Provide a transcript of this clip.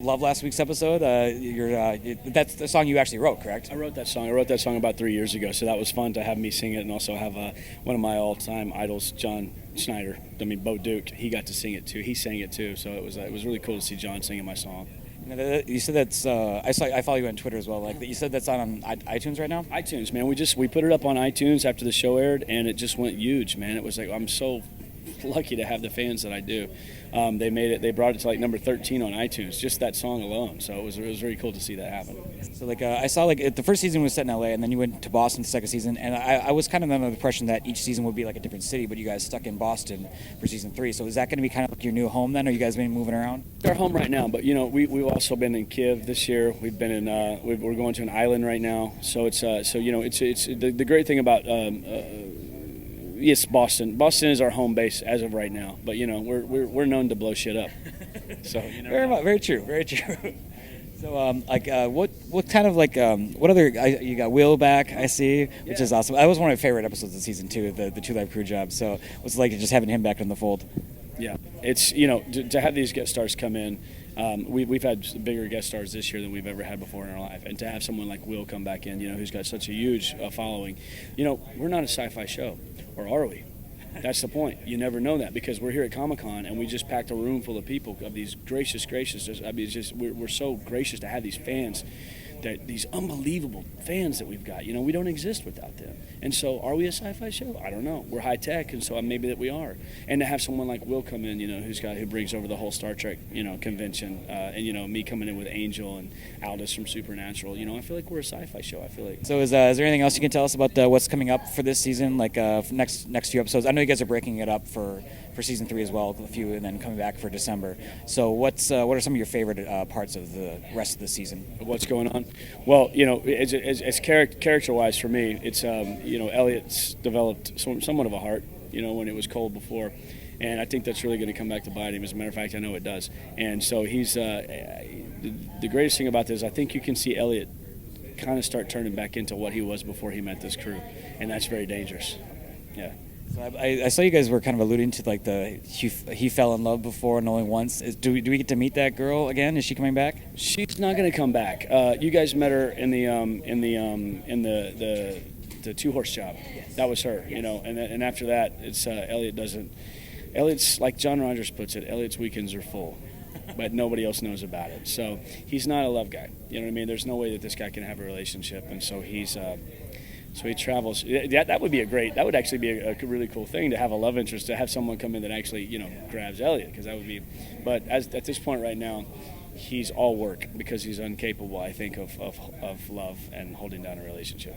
love last week's episode. That's the song you actually wrote, correct? I wrote that song. I wrote that song about 3 years ago, so that was fun to have me sing it, and also have one of my all-time idols, John Schneider. Bo Duke. He got to sing it too. He sang it too, so it was really cool to see John singing my song. You said that's. I follow you on Twitter as well. Like you said, that's on iTunes right now. iTunes, man. We put it up on iTunes after the show aired, and it just went huge, man. It was like, I'm so lucky to have the fans that I do. They brought it to like number 13 on iTunes, just that song alone. So it was very cool to see that happen. So I saw the first season was set in LA, and then you went to Boston the second season, and I was kind of under the impression that each season would be like a different city, but you guys stuck in Boston for season 3. So is that going to be kind of like your new home then? Are you guys been moving around? They're home right now, but we've also been in Kiev this year. We've been in we're going to an island right now. So it's the great thing about yes, Boston. Boston is our home base as of right now, but we're known to blow shit up. So very true, very true. So what kind of what other you got Will back, I see, which is awesome. That was one of my favorite episodes of season 2, the Two Live Crew job. So what's it like just having him back in the fold? Yeah, it's to have these guest stars come in. We've had bigger guest stars this year than we've ever had before in our life, and to have someone like Will come back in, who's got such a huge following. We're not a sci-fi show, or are we? That's the point. You never know that, because we're here at Comic-Con and we just packed a room full of people, of these gracious. We're so gracious to have these fans, these unbelievable fans that we've got. We don't exist without them. And so, are we a sci-fi show? I don't know. We're high tech, and so maybe that we are. And to have someone like Will come in, who brings over the whole Star Trek, convention, and me coming in with Angel and Aldous from Supernatural. I feel like we're a sci-fi show. I feel like. So is there anything else you can tell us about what's coming up for this season? Next few episodes. I know you guys are breaking it up for season 3 as well, a few, and then coming back for December. So what are some of your favorite parts of the rest of the season? What's going on? Well, as character-wise for me, it's Elliot's developed somewhat of a heart, when it was cold before, and I think that's really going to come back to bite him. As a matter of fact, I know it does. And so he's the greatest thing about this. I think you can see Elliot kind of start turning back into what he was before he met this crew, and that's very dangerous. Yeah. So I saw you guys were kind of alluding to he fell in love before and only once. Do we get to meet that girl again? Is she coming back? She's not going to come back. You guys met her in the two-horse job. Yes. That was her, and after that, it's Elliot's, like John Rogers puts it, Elliot's weekends are full, but nobody else knows about it. So he's not a love guy. You know what I mean? There's no way that this guy can have a relationship, and so so he travels. That would actually be a really cool thing, to have a love interest, to have someone come in that actually, grabs Elliot, because that would be. But at this point right now, he's all work, because he's incapable, I think, of love and holding down a relationship.